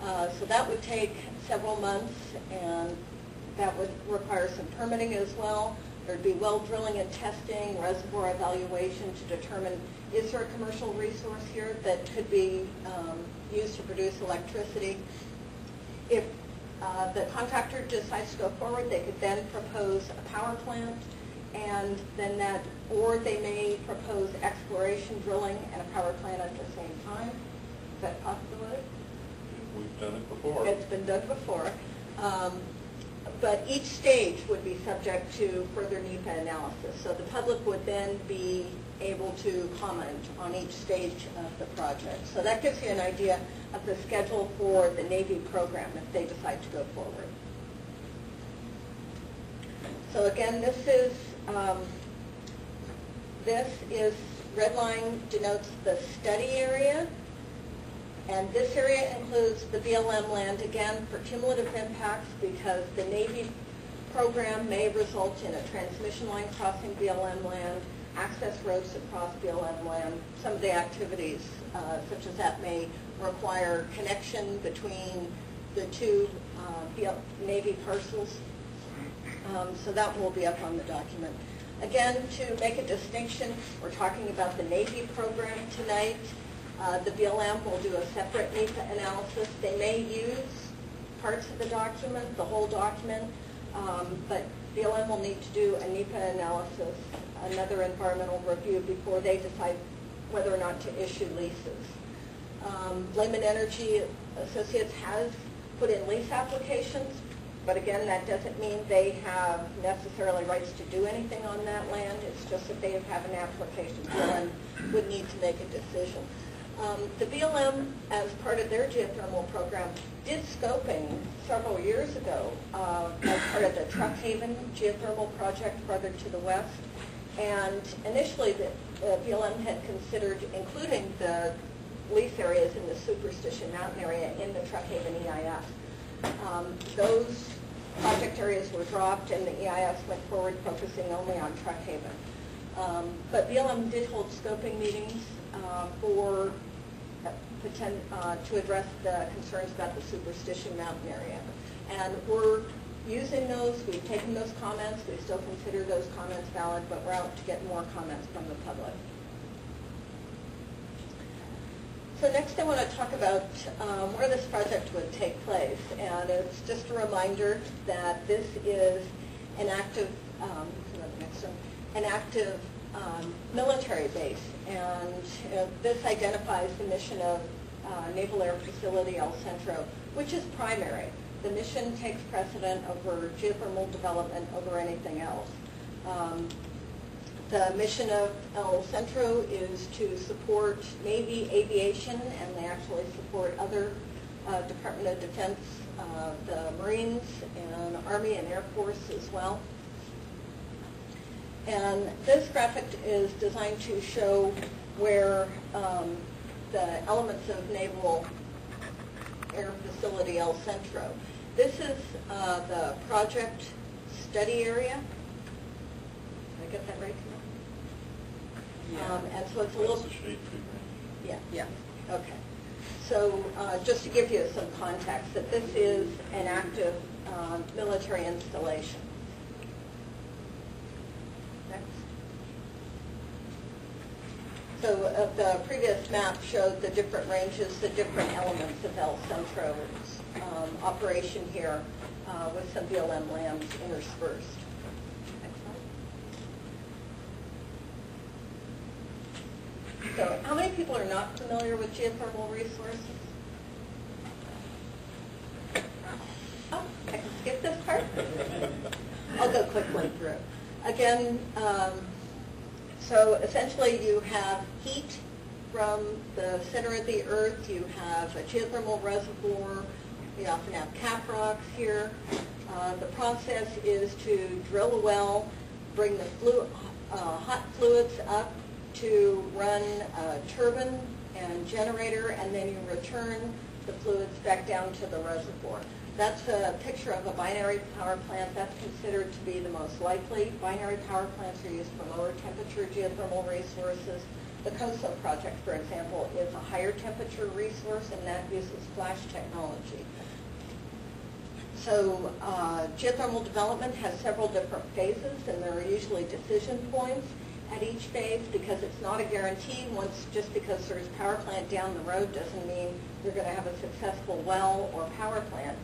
So that would take several months, and that would require some permitting as well. There'd be well drilling and testing, reservoir evaluation to determine, is there a commercial resource here that could be used to produce electricity? If the contractor decides to go forward, they could then propose a power plant, and then or they may propose exploration, drilling, and a power plant at the same time. Is that a possibility? We've done it before. It's been done before. But each stage would be subject to further NEPA analysis. So the public would then be able to comment on each stage of the project. So that gives you an idea of the schedule for the Navy program if they decide to go forward. So again, this is red line denotes the study area. And this area includes the BLM land, again, for cumulative impacts, because the Navy program may result in a transmission line crossing BLM land, access roads across BLM land. Some of the activities such as that may require connection between the two Navy parcels. So that will be up on the document. Again, to make a distinction, we're talking about the Navy program tonight. The BLM will do a separate NEPA analysis. They may use parts of the document, the whole document, but BLM will need to do a NEPA analysis, another environmental review before they decide whether or not to issue leases. Lehman Energy Associates has put in lease applications, but again, that doesn't mean they have necessarily rights to do anything on that land. It's just that they have an application. BLM would need to make a decision. The BLM, as part of their geothermal program, did scoping several years ago as part of the Truck Haven geothermal project farther to the west. And initially, the BLM had considered including the lease areas in the Superstition mountain area in the Truck Haven EIS. Those project areas were dropped, and the EIS went forward focusing only on Truck Haven. But BLM did hold scoping meetings to address the concerns about the Superstition mountain area. And we're using those, we've taken those comments, we still consider those comments valid, but we're out to get more comments from the public. So next I want to talk about where this project would take place. And it's just a reminder that this is an active, military base, and this identifies the mission of Naval Air Facility El Centro, which is primary. The mission takes precedent over geothermal development over anything else. The mission of El Centro is to support Navy aviation, and they actually support other Department of Defense, the Marines, and Army and Air Force as well. And this graphic is designed to show where the elements of Naval Air Facility El Centro. This is the project study area. Did I get that right? Yeah. And so it's a little... Yeah, okay. So just to give you some context, that this is an active military installation. So the previous map showed the different ranges, the different elements of El Centro's operation here with some BLM lands interspersed. Next slide. So how many people are not familiar with geothermal resources? Oh, I can skip this part? I'll go quickly through. Again, so essentially you have heat from the center of the earth, you have a geothermal reservoir, we often have cap rocks here. The process is to drill a well, bring the hot fluids up to run a turbine and generator, and then you return the fluids back down to the reservoir. That's a picture of a binary power plant. That's considered to be the most likely. Binary power plants are used for lower temperature geothermal resources. The COSO project, for example, is a higher temperature resource, and that uses flash technology. So geothermal development has several different phases, and there are usually decision points at each phase because it's not a guarantee. Just because there's a power plant down the road doesn't mean you're going to have a successful well or power plant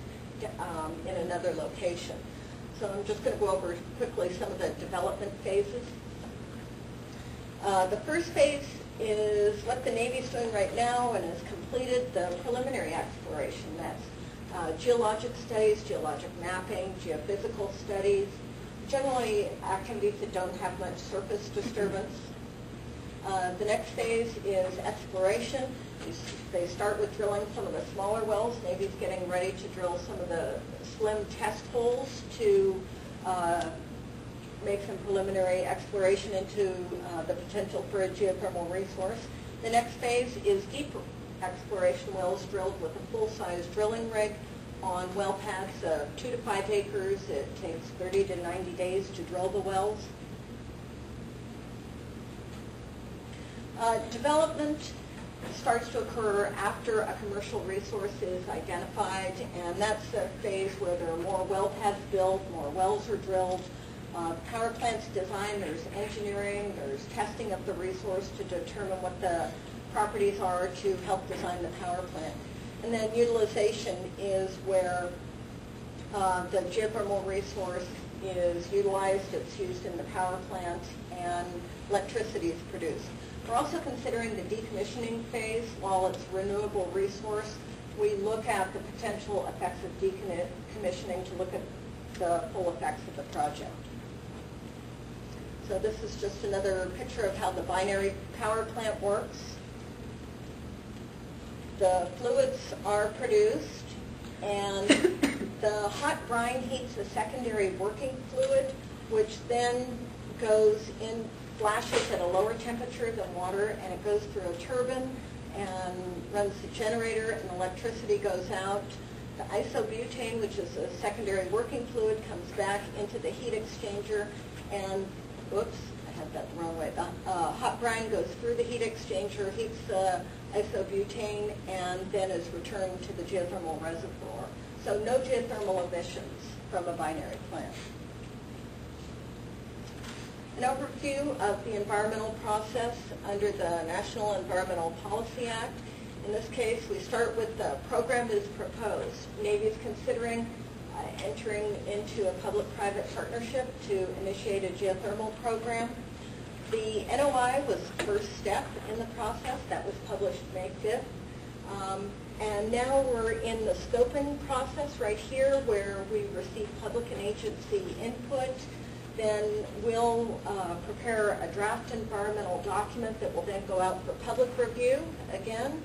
in another location. So I'm just going to go over quickly some of the development phases. The first phase is what the Navy's doing right now and has completed the preliminary exploration. That's geologic studies, geologic mapping, geophysical studies, generally activities that don't have much surface disturbance. The next phase is exploration. They start with drilling some of the smaller wells. Navy's getting ready to drill some of the slim test holes to make some preliminary exploration into the potential for a geothermal resource. The next phase is deeper exploration wells drilled with a full-size drilling rig on well pads of 2 to 5 acres. It takes 30 to 90 days to drill the wells. Development starts to occur after a commercial resource is identified, and that's a phase where there are more well pads built, more wells are drilled, power plants designed, there's engineering, there's testing of the resource to determine what the properties are to help design the power plant. And then utilization is where the geothermal resource is utilized, it's used in the power plant, and electricity is produced. We're also considering the decommissioning phase. While it's a renewable resource, we look at the potential effects of decommissioning to look at the full effects of the project. So this is just another picture of how the binary power plant works. The fluids are produced, and the hot brine heats the secondary working fluid, which then goes in, flashes at a lower temperature than water, and it goes through a turbine and runs the generator, and electricity goes out. The isobutane, which is a secondary working fluid, comes back into the heat exchanger, and, oops, I had that the wrong way. The hot brine goes through the heat exchanger, heats the isobutane, and then is returned to the geothermal reservoir. So no geothermal emissions from a binary plant. An overview of the environmental process under the National Environmental Policy Act. In this case, we start with the program is proposed. Navy is considering entering into a public-private partnership to initiate a geothermal program. The NOI was the first step in the process. That was published May 5th. And now we're in the scoping process right here where we receive public and agency input. Then we'll prepare a draft environmental document that will then go out for public review again.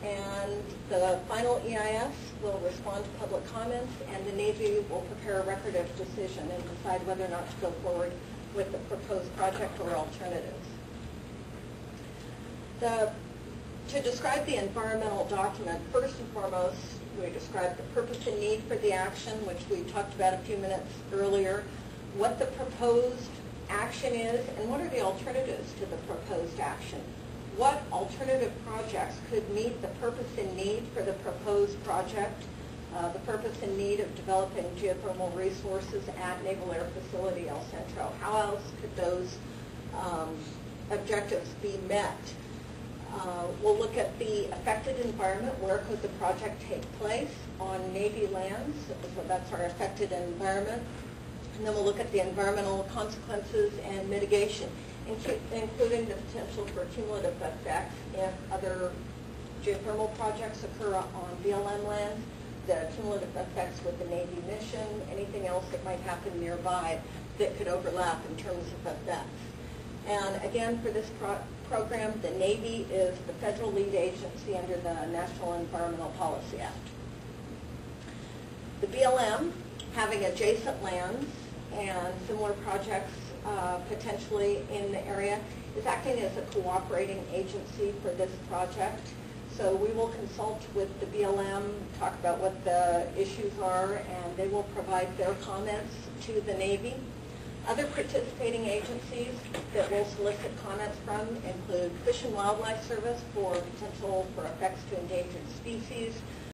And the final EIS will respond to public comments, and the Navy will prepare a record of decision and decide whether or not to go forward with the proposed project or alternatives. To describe the environmental document, first and foremost, we describe the purpose and need for the action, which we talked about a few minutes earlier, what the proposed action is, and what are the alternatives to the proposed action. What alternative projects could meet the purpose and need for the proposed project, the purpose and need of developing geothermal resources at Naval Air Facility El Centro. How else could those objectives be met? We'll look at the affected environment. Where could the project take place? On Navy lands, so that's our affected environment. And then we'll look at the environmental consequences and mitigation, including the potential for cumulative effects if other geothermal projects occur on BLM land, the cumulative effects with the Navy mission, anything else that might happen nearby that could overlap in terms of effects. And again, for this program, the Navy is the federal lead agency under the National Environmental Policy Act. The BLM, having adjacent lands and similar projects potentially in the area, is acting as a cooperating agency for this project. So we will consult with the BLM, talk about what the issues are, and they will provide their comments to the Navy. Other participating agencies that will solicit comments from include Fish and Wildlife Service for potential for effects to endangered species,